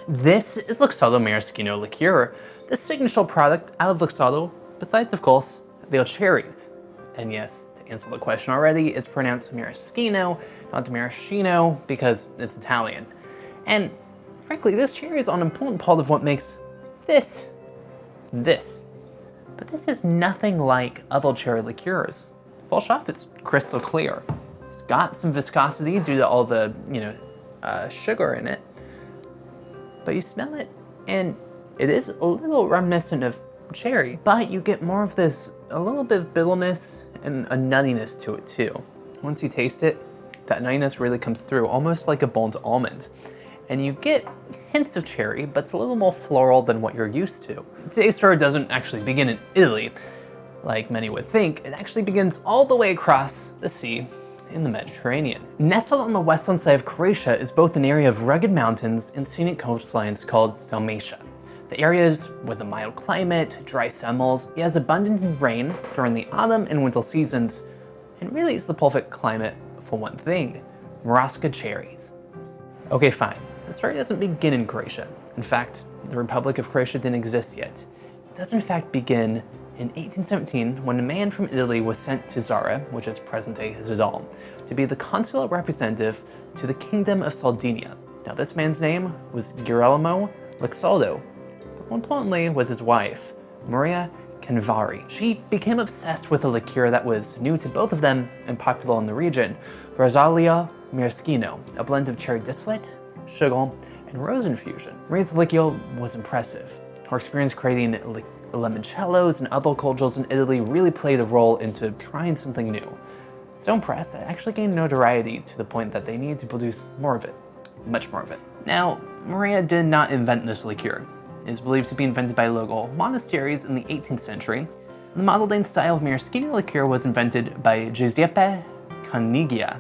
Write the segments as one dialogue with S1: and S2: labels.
S1: This is Luxardo Maraschino liqueur, the signature product out of Luxardo, besides, of course, their cherries. And yes, to answer the question already, it's pronounced maraschino, not maraschino, because it's Italian. And frankly, this cherry is an important part of what makes this. But this is nothing like other cherry liqueurs. First off, it's crystal clear. It's got some viscosity due to all the, sugar in it. But you smell it, and it is a little reminiscent of cherry, but you get more of this, a little bit of bitterness and a nuttiness to it too. Once you taste it, that nuttiness really comes through, almost like a burnt almond. And you get hints of cherry, but it's a little more floral than what you're used to. Today's story doesn't actually begin in Italy, like many would think. It actually begins all the way across the sea in the Mediterranean. Nestled on the western side of Croatia is both an area of rugged mountains and scenic coastlines called Dalmatia. The area is with a mild climate, dry summers, it has abundant rain during the autumn and winter seasons, and really is the perfect climate for one thing: Marasca cherries. Okay, fine. The story doesn't begin in Croatia. In fact, the Republic of Croatia didn't exist yet. It does in fact begin in 1817 when a man from Italy was sent to Zara, which is present-day Zadar, to be the consular representative to the Kingdom of Sardinia. Now this man's name was Girolamo Luxardo, but more importantly was his wife, Maria Canvari. She became obsessed with a liqueur that was new to both of them and popular in the region, Rosalia Maraschino, a blend of cherry distillate, sugar, and rose infusion. Maria's liqueur was impressive. Her experience creating limoncellos and other cordials in Italy really played a role into trying something new. So impressed that it actually gained notoriety to the point that they needed to produce more of it, much more of it. Now, Maria did not invent this liqueur. It is believed to be invented by local monasteries in the 18th century. The Model style of maraschino liqueur was invented by Giuseppe Canigia.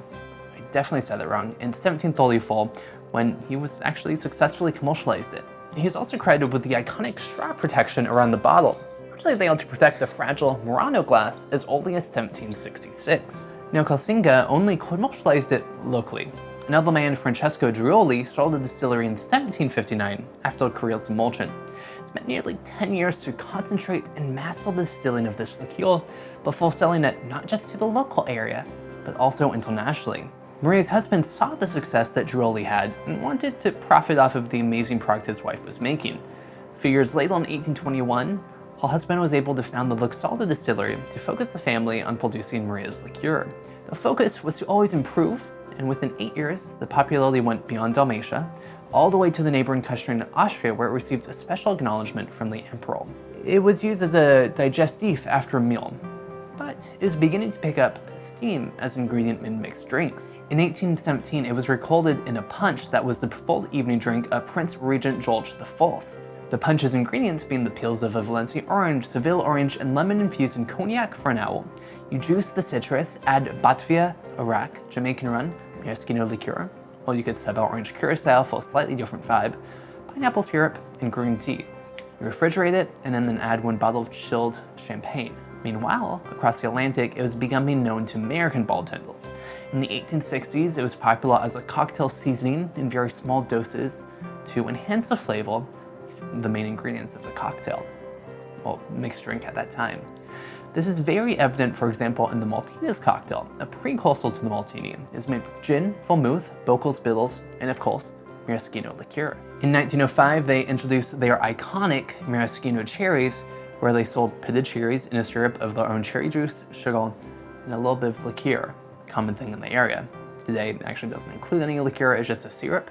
S1: I definitely said it wrong, in 1734, when he was actually successfully commercialized it. He's also credited with the iconic straw protection around the bottle, originally they ought to protect the fragile Murano glass as early as 1766. Now Calsinga only commercialized it locally. Another man, Francesco Drioli, started the distillery in 1759 after a career as a merchant. It spent nearly 10 years to concentrate and master the distilling of this liqueur before selling it not just to the local area, but also internationally. Maria's husband saw the success that Drioli had and wanted to profit off of the amazing product his wife was making. A few years later, in 1821, her husband was able to found the Luxardo distillery to focus the family on producing Maria's liqueur. The focus was to always improve, and within 8 years, the popularity went beyond Dalmatia, all the way to the neighboring country in Austria, where it received a special acknowledgement from the emperor. It was used as a digestif after a meal, but is beginning to pick up steam as an ingredient in mixed drinks. In 1817, it was recorded in a punch that was the preferred evening drink of Prince Regent George IV. The punch's ingredients being the peels of a Valencia orange, Seville orange, and lemon infused in cognac for an hour. You juice the citrus, add Batvia, Iraq, Jamaican rum, maraschino liqueur, or you could sub out orange curacao for a slightly different vibe, pineapple syrup, and green tea. You refrigerate it, and then add 1 bottle of chilled champagne. Meanwhile, across the Atlantic, it was becoming known to American bartenders. In the 1860s, it was popular as a cocktail seasoning in very small doses to enhance the flavor of the main ingredients of the cocktail, or mixed drink at that time. This is very evident, for example, in the Martinez cocktail, a precursor to the martini. It's made with gin, vermouth, Bokel's bitters, and of course, maraschino liqueur. In 1905, they introduced their iconic maraschino cherries, where they sold pitted cherries in a syrup of their own cherry juice, sugar, and a little bit of liqueur, a common thing in the area. Today, it actually doesn't include any liqueur, it's just a syrup.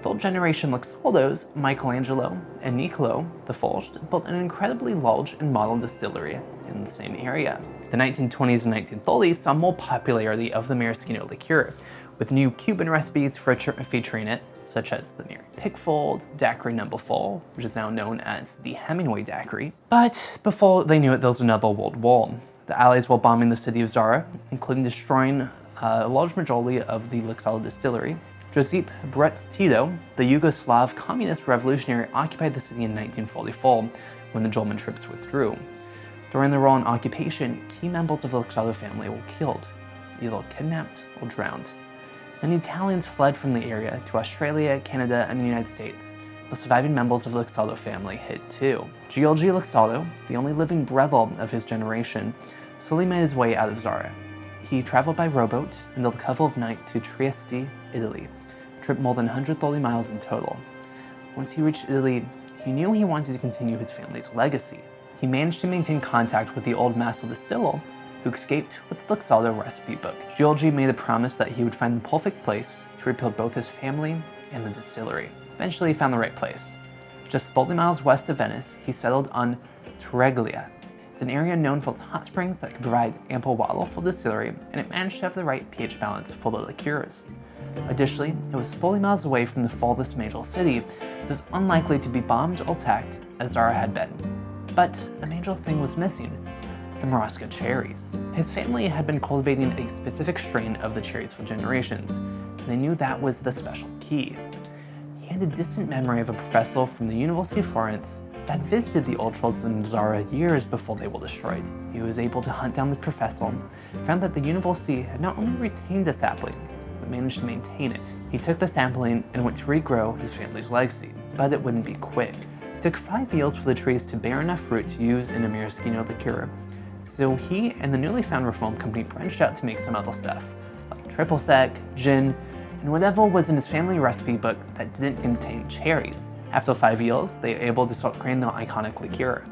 S1: Third-generation Luxardos, Michelangelo and Niccolo the first, built an incredibly large and modern distillery in the same area. The 1920s and 1930s saw more popularity of the maraschino liqueur, with new Cuban recipes featuring it, such as the Mary Pickford Daiquiri No. 4, which is now known as the Hemingway Daiquiri. But before they knew it, there was another world war. The Allies were bombing the city of Zara, including destroying a large majority of the Luxardo distillery. Josip Broz Tito, the Yugoslav communist revolutionary, occupied the city in 1944 when the German troops withdrew. During the war and occupation, key members of the Luxardo family were killed, either kidnapped or drowned. Many Italians fled from the area to Australia, Canada, and the United States, the surviving members of the Luxardo family hid too. Giorgi Luxardo, the only living brother of his generation, slowly made his way out of Zara. He traveled by rowboat under the cover of night to Trieste, Italy, tripped more than 130 miles in total. Once he reached Italy, he knew he wanted to continue his family's legacy. He managed to maintain contact with the old master distiller, who escaped with the Luxardo recipe book. Giorgi made a promise that he would find the perfect place to rebuild both his family and the distillery. Eventually, he found the right place. Just 30 miles west of Venice, he settled on Treglia. It's an area known for its hot springs that could provide ample water for the distillery, and it managed to have the right pH balance for the liqueurs. Additionally, it was 40 miles away from the farthest major city, so it was unlikely to be bombed or attacked as Zara had been. But a major thing was missing: the Marasca cherries. His family had been cultivating a specific strain of the cherries for generations, and they knew that was the special key. He had a distant memory of a professor from the University of Florence that visited the orchards in Zara years before they were destroyed. He was able to hunt down this professor and found that the university had not only retained a sapling, but managed to maintain it. He took the sampling and went to regrow his family's legacy, but it wouldn't be quick. It took 5 years for the trees to bear enough fruit to use in a maraschino liqueur, so he and the newly found reform company branched out to make some other stuff, like triple sec, gin, and whatever was in his family recipe book that didn't contain cherries. After 5 years, they were able to start creating their iconic liqueur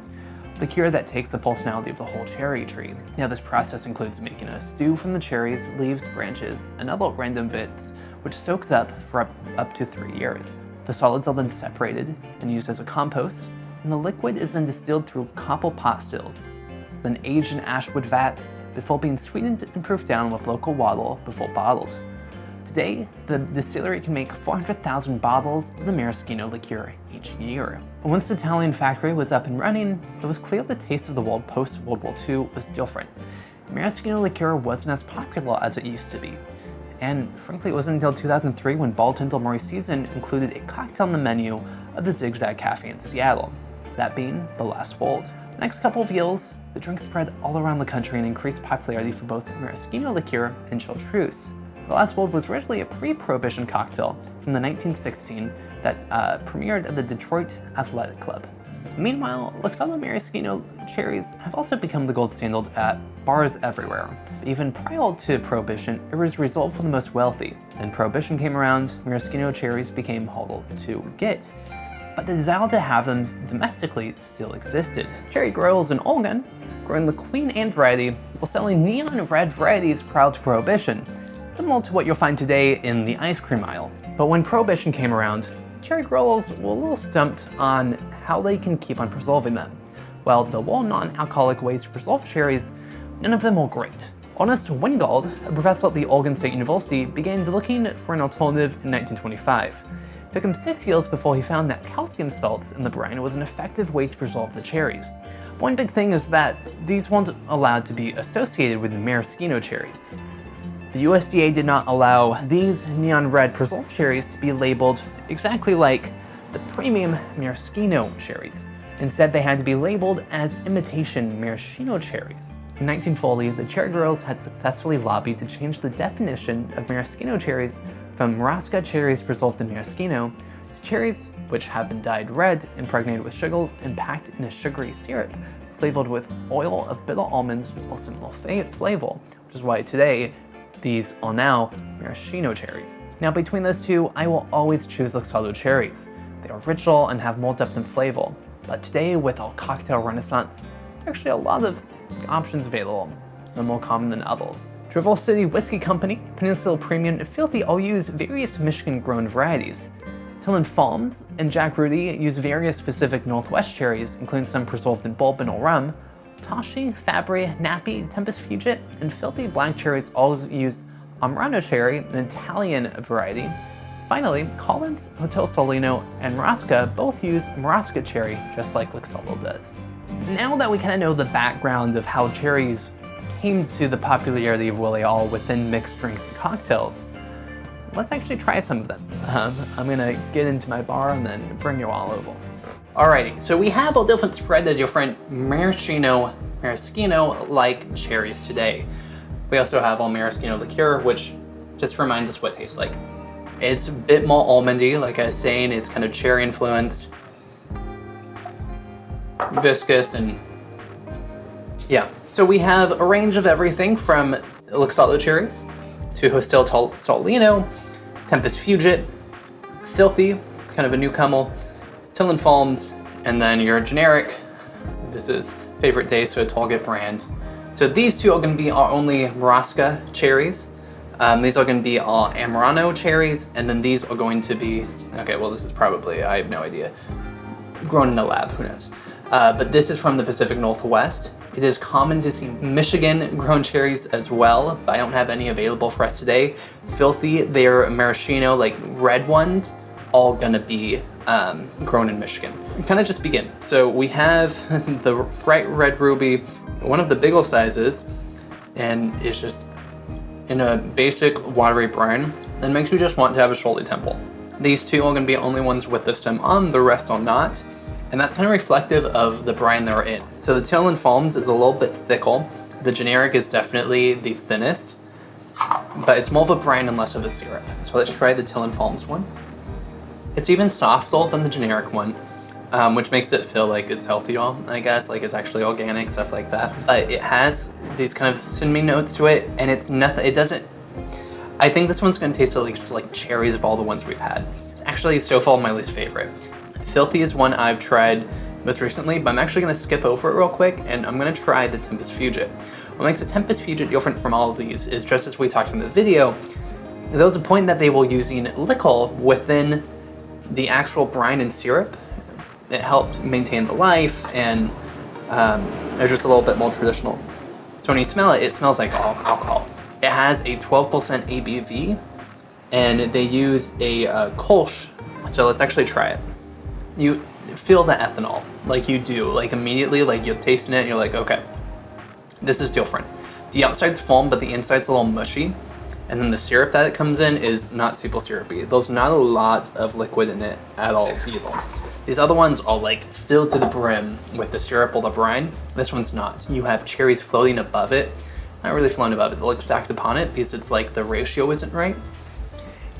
S1: that takes the personality of the whole cherry tree. Now, this process includes making a stew from the cherries, leaves, branches, and other random bits, which soaks up for up to 3 years. The solids are then separated and used as a compost, and the liquid is then distilled through copper pot stills, then aged in ashwood vats before being sweetened and proofed down with local water before bottled. Today, the distillery can make 400,000 bottles of the maraschino liqueur each year. Once the Italian factory was up and running, it was clear the taste of the world post-World War II was different. Maraschino liqueur wasn't as popular as it used to be. And frankly, it wasn't until 2003 when bartender Maurice Season included a cocktail on the menu of the Zigzag Cafe in Seattle, that being the Last Word. The next couple of years, the drink spread all around the country and increased popularity for both maraschino liqueur and chartreuse. The Last Word was originally a pre-Prohibition cocktail from the 1916 that premiered at the Detroit Athletic Club. Meanwhile, Luxardo maraschino cherries have also become the gold standard at bars everywhere. Even prior to Prohibition, it was reserved for the most wealthy. Then Prohibition came around, maraschino cherries became harder to get. But the desire to have them domestically still existed. Cherry growers in Oregon, growing the Queen Anne variety, were selling neon red varieties prior to Prohibition, similar to what you'll find today in the ice cream aisle. But when Prohibition came around, cherry growers were a little stumped on how they can keep on preserving them. While there were non-alcoholic ways to preserve cherries, none of them were great. Ernest Wingard, a professor at the Oregon State University, began looking for an alternative in 1925. It took him 6 years before he found that calcium salts in the brine was an effective way to preserve the cherries. One big thing is that these weren't allowed to be associated with maraschino cherries. The USDA did not allow these neon red preserved cherries to be labeled exactly like the premium maraschino cherries. Instead, they had to be labeled as imitation maraschino cherries. In 1940, the cherry growers had successfully lobbied to change the definition of maraschino cherries from Marasca cherries preserved in maraschino to cherries which have been dyed red, impregnated with sugars, and packed in a sugary syrup flavored with oil of bitter almonds or similar flavor, which is why today these are now maraschino cherries. Now, between those two, I will always choose Luxardo cherries. They are richer and have more depth and flavor. But today, with our cocktail renaissance, there are actually a lot of options available, some more common than others. Traverse City Whiskey Company, Peninsula Premium, and Filthy all use various Michigan-grown varieties. Tillen Farms and Jack Rudy use various specific Northwest cherries, including some preserved in bourbon or rum. Tashi, Fabry, Nappy, Tempest Fugit, and Filthy Black cherries all use Amrano cherry, an Italian variety. Finally, Collins, Hotel Solino, and Marasca both use Marasca cherry, just like Luxardo does. Now that we kind of know the background of how cherries came to the popularity of Willie All within mixed drinks and cocktails, let's actually try some of them. I'm gonna get into my bar and then bring you all over. Alrighty, so we have a different spread of different maraschino-like cherries today. We also have all maraschino liqueur, which just reminds us what it tastes like. It's a bit more almondy, like I was saying. It's kind of cherry influenced, viscous, and yeah. So we have a range of everything from Luxardo cherries to Hostel Stolino, Tempus Fugit, Filthy, kind of a newcomer, Tillen Farms, and then your generic. This is Favorite Day, so a Target brand. So these two are going to be our only Marasca cherries. These are going to be our Amurano cherries, and then these are going to be, okay, well this is probably, I have no idea, grown in a lab, who knows. But this is from the Pacific Northwest. It is common to see Michigan grown cherries as well, but I don't have any available for us today. Filthy, they're maraschino, like red ones, all gonna be grown in Michigan. Kind of just begin. So we have the bright red ruby, one of the bigger sizes, and it's just in a basic watery brine that makes you just want to have a Shirley Temple. These two are gonna be the only ones with the stem on, the rest are not. And that's kind of reflective of the brine they're in. So the Tillen Farms is a little bit thicker. The generic is definitely the thinnest, but it's more of a brine and less of a syrup. So let's try the Tillen Farms one. It's even softer than the generic one, which makes it feel like it's healthier, I guess, like it's actually organic, stuff like that. But it has these kind of cinnamon notes to it, and it's nothing, it doesn't, I think this one's gonna taste like cherries of all the ones we've had. It's actually so far my least favorite. Filthy is one I've tried most recently, but I'm actually gonna skip over it real quick, and I'm gonna try the Tempus Fugit. What makes the Tempus Fugit different from all of these is, just as we talked in the video, there was a point that they were using liquor within the actual brine and syrup. It helped maintain the life, and they're just a little bit more traditional. So when you smell it, it smells like alcohol. It has a 12% ABV, and they use a Kolsch. So let's actually try it. You feel the ethanol, like you do, like immediately, like you're tasting it and you're like, okay, this is different. The outside's foam, but the inside's a little mushy. And then the syrup that it comes in is not super syrupy. There's not a lot of liquid in it at all either. These other ones are like filled to the brim with the syrup or the brine. This one's not. You have cherries floating above it. Not really floating above it, they're like stacked upon it because it's like the ratio isn't right.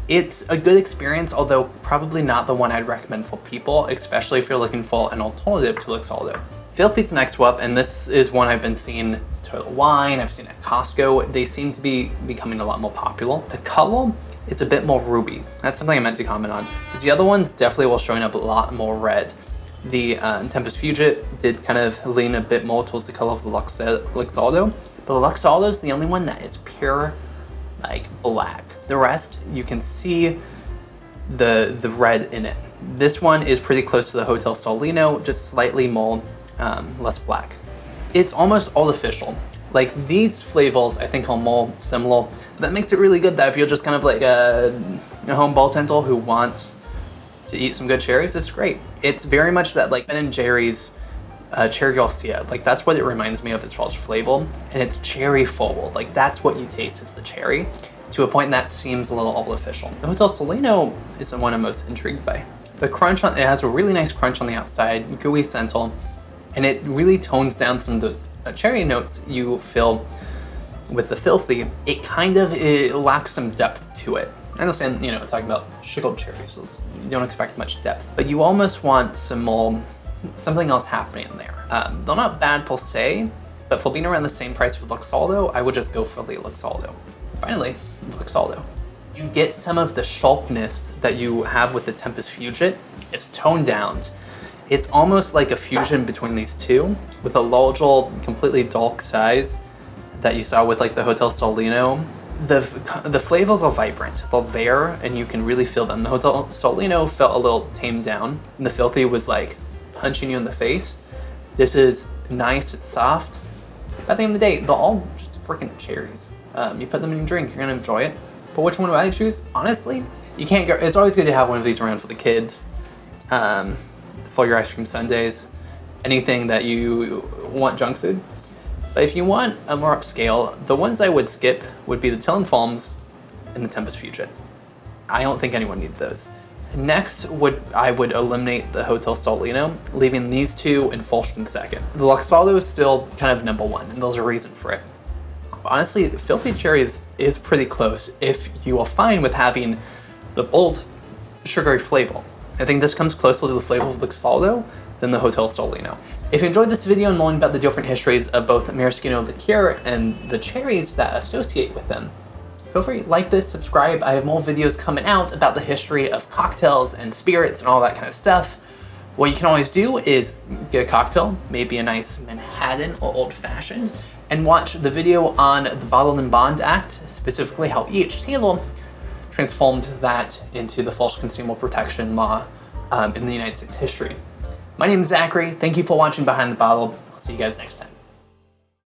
S1: It's a good experience, although probably not the one I'd recommend for people, especially if you're looking for an alternative to Luxardo. Filthy's next up, and this is one I've been seeing Total Wine, I've seen at Costco. They seem to be becoming a lot more popular. The color is a bit more ruby. That's something I meant to comment on. Because the other ones definitely were showing up a lot more red. The Tempus Fugit did kind of lean a bit more towards the color of the Luxardo, but the Luxardo is the only one that is pure, like black. The rest, you can see the red in it. This one is pretty close to the Hotel Stolino, just slightly more, less black. It's almost artificial. Like these flavors, I think are more similar. That makes it really good that if you're just kind of like a home bartender who wants to eat some good cherries, it's great. It's very much that like Ben & Jerry's Cherry Garcia. Like that's what it reminds me of as far as flavor. And it's cherry forward. Like that's what you taste is the cherry, to a point that seems a little artificial. The Hotel Stolino is the one I'm most intrigued by. The crunch, it has a really nice crunch on the outside, gooey center, and it really tones down some of those cherry notes you feel with the Filthy. It kind of lacks some depth to it. I understand, you know, talking about sugared cherries, so you don't expect much depth, but you almost want some more, something else happening there. They're not bad per se, but for being around the same price with Luxardo, I would just go for the Luxardo. Finally, Luxardo. You get some of the sharpness that you have with the Tempus Fugit. It's toned down. It's almost like a fusion between these two, with a larger, completely dark size that you saw with like the Hotel Stolino. The flavors are vibrant. They're there, and you can really feel them. The Hotel Stolino felt a little tamed down, and the Filthy was like punching you in the face. This is nice, it's soft. But at the end of the day, they're all just freaking cherries. You put them in your drink, you're gonna enjoy it. But which one would I choose? Honestly, you can't go. It's always good to have one of these around for the kids, for your ice cream sundaes, anything that you want junk food. But if you want a more upscale, the ones I would skip would be the Tillen Farms and the Tempus Fugit. I don't think anyone needs those. Next, I would eliminate the Hotel Stolino, leaving these two in first and second. The Luxardo is still kind of number one, and there's a reason for it. Honestly, Filthy Cherries is pretty close if you are fine with having the bold, sugary flavor. I think this comes closer to the flavor of the Luxardo than the Hotel Solino. If you enjoyed this video and learned about the different histories of both maraschino liqueur and the cherries that associate with them, feel free to like this, subscribe. I have more videos coming out about the history of cocktails and spirits and all that kind of stuff. What you can always do is get a cocktail, maybe a nice Manhattan or Old Fashioned, and watch the video on the Bottled and Bond Act, specifically how E.H. Taylor transformed that into the false consumer protection law in the United States history. My name is Zachary. Thank you for watching Behind the Bottle. I'll see you guys next time.